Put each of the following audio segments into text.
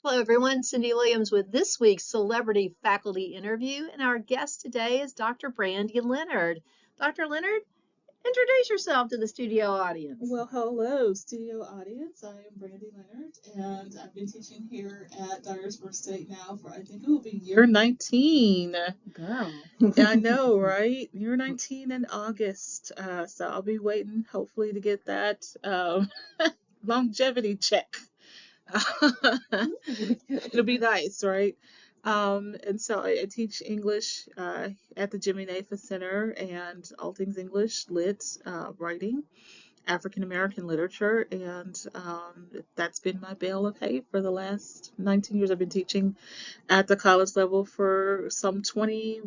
Hello, everyone. Cindy Williams with this week's Celebrity Faculty Interview, and our guest today is Dr. Brandi Leonard. Dr. Leonard, introduce yourself to the studio audience. Well, hello, studio audience. I am Brandi Leonard, and I've been teaching here at Dyersburg State now for I think it will be year 19. Girl. I know, right? Year 19 in August. So I'll be waiting, hopefully, to get that longevity check. It'll be nice, right? And so I teach English at the Jimmy Nafa Center and all things English, lit, writing. African American literature, and that's been my bale of hay for the last 19 years. I've been teaching at the college level for some 20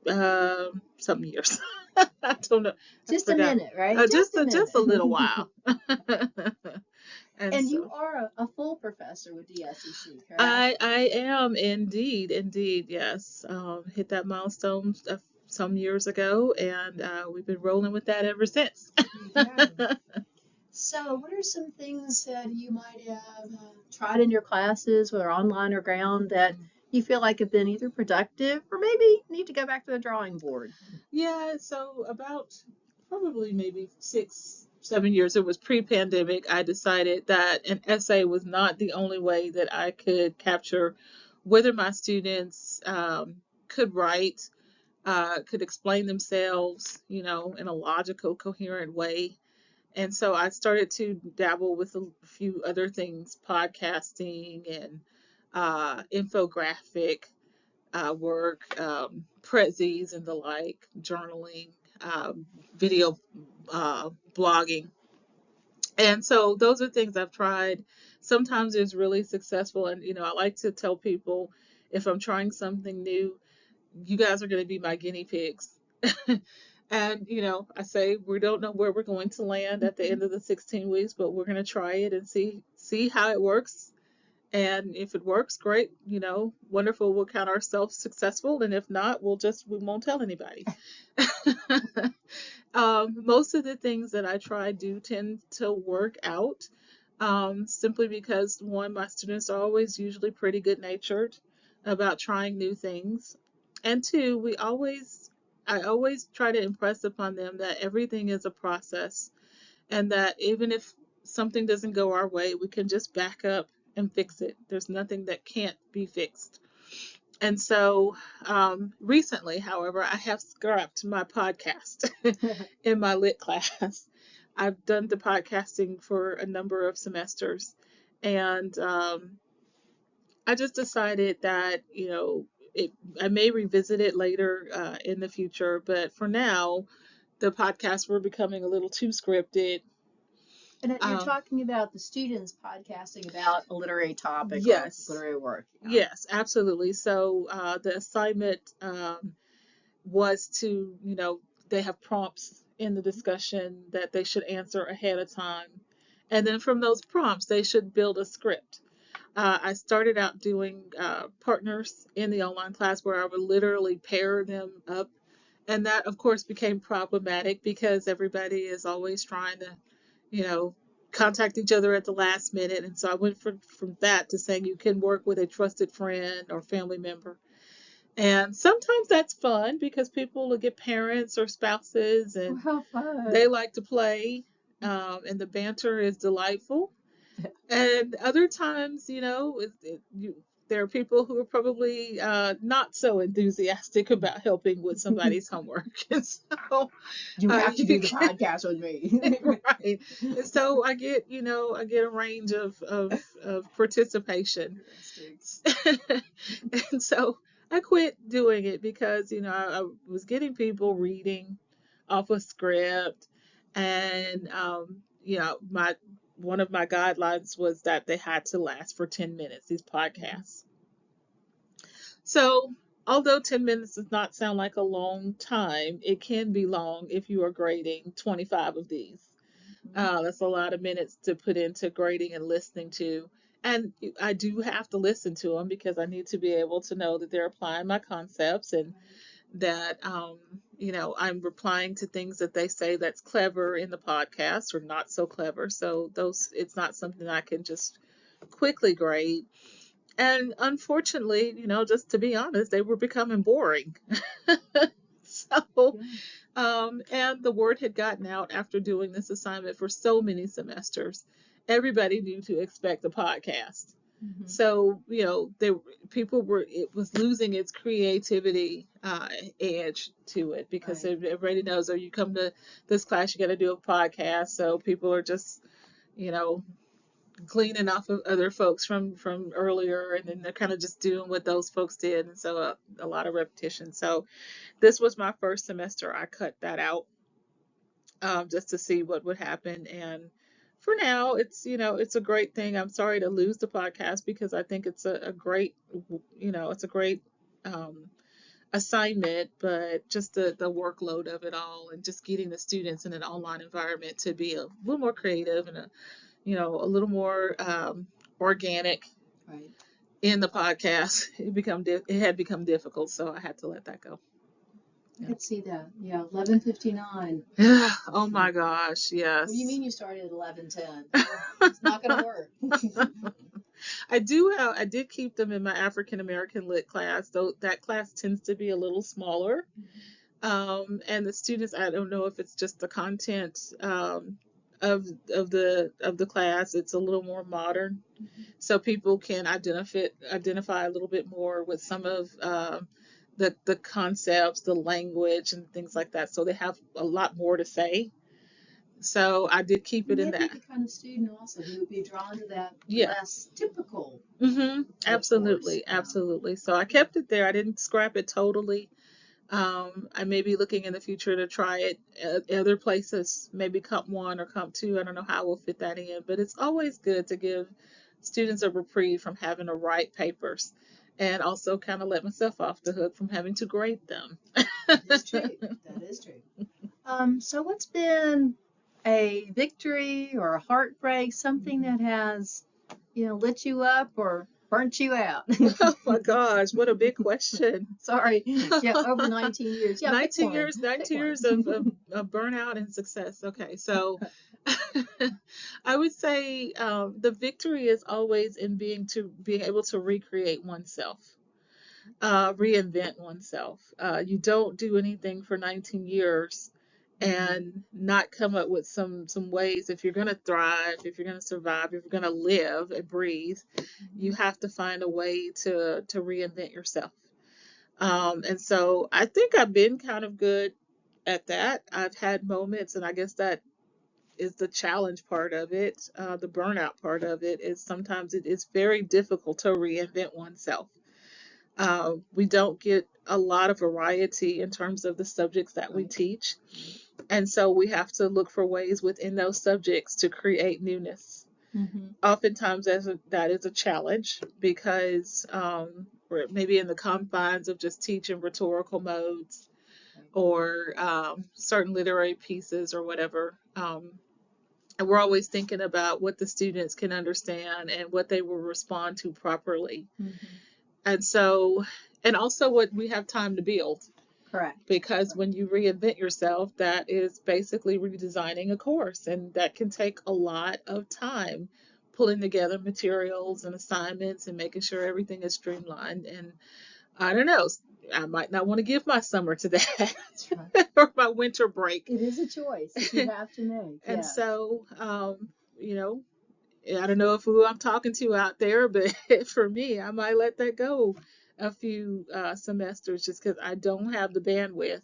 something years. I don't know. I Just a forgot. minute, right? Just a little while. And And you so are a full professor with DSEC, correct? I am indeed, yes. Hit that milestone some years ago, and we've been rolling with that ever since. Yeah. So, what are some things that you might have tried in your classes, whether online or ground, that you feel like have been either productive or maybe need to go back to the drawing board? Yeah, so about probably maybe 6, 7 years, it was pre-pandemic, I decided that an essay was not the only way that I could capture whether my students could write, could explain themselves, in a logical, coherent way. And so I started to dabble with a few other things, podcasting and infographic work, prezzies and the like, journaling, video blogging. And so those are things I've tried. Sometimes it's really successful. And, I like to tell people if I'm trying something new, you guys are going to be my guinea pigs. And, I say we don't know where we're going to land at the end of the 16 weeks, but we're going to try it and see how it works. And if it works, great, wonderful. We'll count ourselves successful. And if not, we won't tell anybody. Most of the things that I try do tend to work out, simply because one, my students are always usually pretty good natured about trying new things. And two, I always try to impress upon them that everything is a process, and that even if something doesn't go our way, we can just back up and fix it. There's nothing that can't be fixed. And so recently, however, I have scrapped my podcast in my lit class. I've done the podcasting for a number of semesters, and I just decided that, I may revisit it later in the future, but for now, the podcasts were becoming a little too scripted. And you're Um, talking about the students podcasting about a literary topic or yes, literary work. Yeah. yes, absolutely. So the assignment was to, they have prompts in the discussion that they should answer ahead of time. And then from those prompts, they should build a script. I started out doing partners in the online class where I would literally pair them up. And that, of course, became problematic because everybody is always trying to, you know, contact each other at the last minute. And so I went from that to saying you can work with a trusted friend or family member. And sometimes that's fun because people will get parents or spouses Oh, and how fun. they like to play, and the banter is delightful. And other times, there are people who are probably not so enthusiastic about helping with somebody's homework. And so, You have to you do the can, podcast with me. right. And so I get a range of participation. And so I quit doing it because, I was getting people reading off a script, and, my one of my guidelines was that they had to last for 10 minutes, these podcasts. So, although 10 minutes does not sound like a long time, it can be long if you are grading 25 of these. That's a lot of minutes to put into grading and listening to. And I do have to listen to them because I need to be able to know that they're applying my concepts, and that, I'm replying to things that they say that's clever in the podcast or not so clever. So it's not something I can just quickly grade. And unfortunately, just to be honest, they were becoming boring. So, Yeah. and the word had gotten out after doing this assignment for so many semesters. Everybody knew to expect a podcast. Mm-hmm. So, it was losing its creativity edge to it, because Right. everybody knows, oh, you come to this class, you got to do a podcast. So people are just, you know, gleaning off of other folks from earlier, and then they're kind of just doing what those folks did. And so a lot of repetition. So this was my first semester. I cut that out, just to see what would happen. And for now, it's a great thing. I'm sorry to lose the podcast, because I think it's a great, it's a great um, assignment, but just the workload of it all, and just getting the students in an online environment to be a little more creative, and a little more organic Right. in the podcast, it had become difficult, so I had to let that go. I could see that. Yeah, 11:59. Yeah. Oh my gosh, What do you yes. mean you started at 11:10? It's not going to work. I did keep them in my African American lit class, though that class tends to be a little smaller. And the students, I don't know if it's just the content of the class. It's a little more modern, so people can identify a little bit more with some of the concepts, the language, and things like that. So they have a lot more to say. So I did keep it And in they'd be that. the kind of student also who would be drawn to that Yeah. less typical type course. Absolutely, Yeah. absolutely. So I kept it there. I didn't scrap it totally. I may be looking in the future to try it at other places, maybe Comp 1 or Comp 2. I don't know how we'll fit that in, but it's always good to give students a reprieve from having to write papers, and also kind of let myself off the hook from having to grade them. That is true. That is true. So what's been a victory or a heartbreak, something that has, lit you up or burnt you out? Oh my gosh, what a big question. Sorry. Yeah, over 19 years. Yeah, pick 19 one. years, Pick 19 one. years of burnout and success. Okay, so I would say the victory is always in being able to recreate oneself, reinvent oneself. You don't do anything for 19 years and not come up with some ways. If you're going to thrive, if you're going to survive, if you're going to live and breathe, you have to find a way to reinvent yourself. And so I think I've been kind of good at that. I've had moments, and I guess that is the challenge part of it. The burnout part of it is sometimes it is very difficult to reinvent oneself. We don't get a lot of variety in terms of the subjects that we Right. teach. And so we have to look for ways within those subjects to create newness. Mm-hmm. Oftentimes, that is a challenge, because we're maybe in the confines of just teaching rhetorical modes, Right. or certain literary pieces or whatever. And we're always thinking about what the students can understand and what they will respond to properly. Mm-hmm. And so, and also what we have time to build, Correct. because Correct. when you reinvent yourself, that is basically redesigning a course, and that can take a lot of time, pulling together materials and assignments and making sure everything is streamlined. And I don't know, I might not want to give my summer to that. That's right. Or my winter break. It is a choice that you have to make. And Yes. so, you know, I don't know if who I'm talking to out there, but for me, I might let that go a few semesters, just because I don't have the bandwidth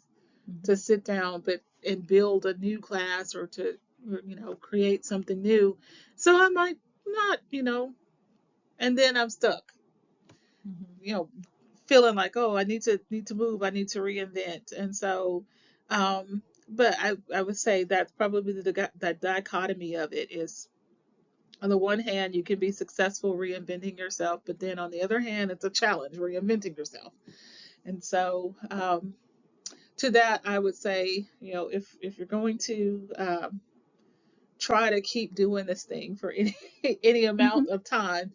Mm-hmm. to sit down and build a new class, or to create something new. So I might not, and then I'm stuck, Mm-hmm. you know, feeling like, oh, I need to move, I need to reinvent. And so, but I would say that's probably that dichotomy of it is, on the one hand, you can be successful reinventing yourself, but then on the other hand, it's a challenge reinventing yourself. And so, to that, I would say, if you're going to try to keep doing this thing for any any Mm-hmm. amount of time,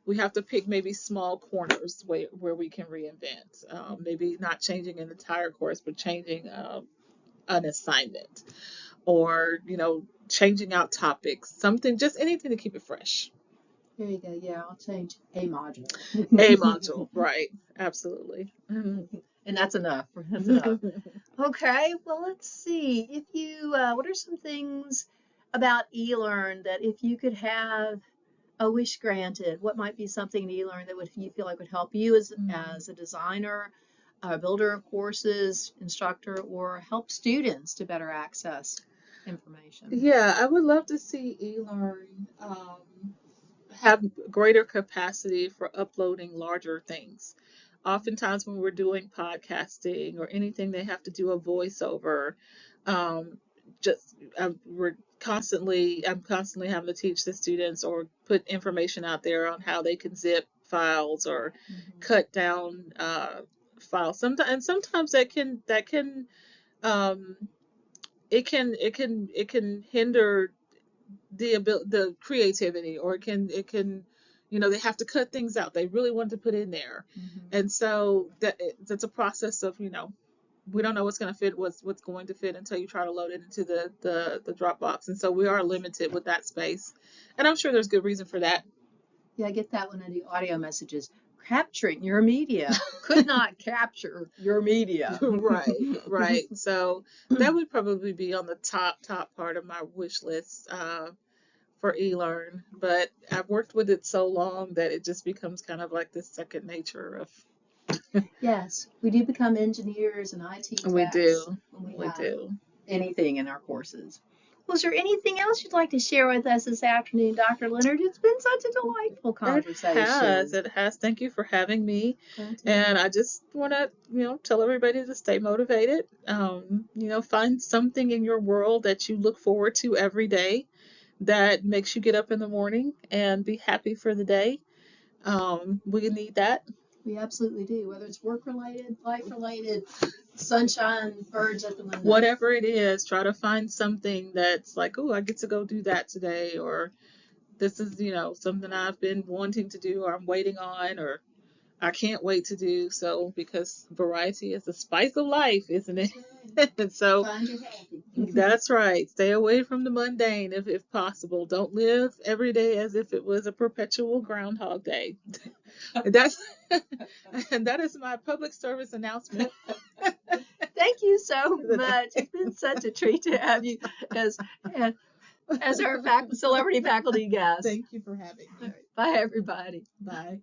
we have to pick maybe small corners where we can reinvent. Maybe not changing an entire course, but changing an assignment, or changing out topics, something, just anything to keep it fresh. There you go. Yeah, I'll change a module. A module, right? Absolutely. Mhm. And that's enough. That's enough. Okay, well, let's see. If you, what are some things about eLearn that if you could have a wish granted, what might be something in eLearn that would you feel like would help you as a designer, a builder of courses, instructor, or help students to better access information? Yeah, I would love to see eLearn have greater capacity for uploading larger things. Oftentimes, when we're doing podcasting or anything, they have to do a voiceover. Um, just I'm constantly having to teach the students or put information out there on how they can zip files or Mhm. cut down files. Sometimes um, it can hinder the creativity, or it can they have to cut things out they really want to put in there. Mhm. And so that's a process of we don't know what's going to fit, what's going to fit until you try to load it into the Dropbox. And so we are limited with that space, and I'm sure there's good reason for that. Yeah, I get that one in the audio messages. Capturing your media. Could not capture your media. Right. So that would probably be on the top part of my wish list for eLearn, but I've worked with it so long that it just becomes kind of like this second nature of. Yes, we do become engineers and IT We techs do. when we We have do. anything in our courses. Was there anything else you'd like to share with us this afternoon, Dr. Leonard? It's been such a delightful It has. conversation. It has. Thank you for having me. Glad to. And I just want to, tell everybody to stay motivated. Find something in your world that you look forward to every day that makes you get up in the morning and be happy for the day. We need that. We absolutely do, whether it's work related, life related, sunshine, birds at the window. Whatever it is, try to find something that's like, oh, I get to go do that today, or this is, something I've been wanting to do, or I'm waiting on, or I can't wait to do. So, because variety is the spice of life, isn't it? And so, Find your happy. that's right. Stay away from the mundane if possible. Don't live every day as if it was a perpetual Groundhog Day. That's and that is my public service announcement. Thank you so much. It's been such a treat to have you as as our celebrity faculty guest. Thank you for having All me. right, bye, everybody. Bye.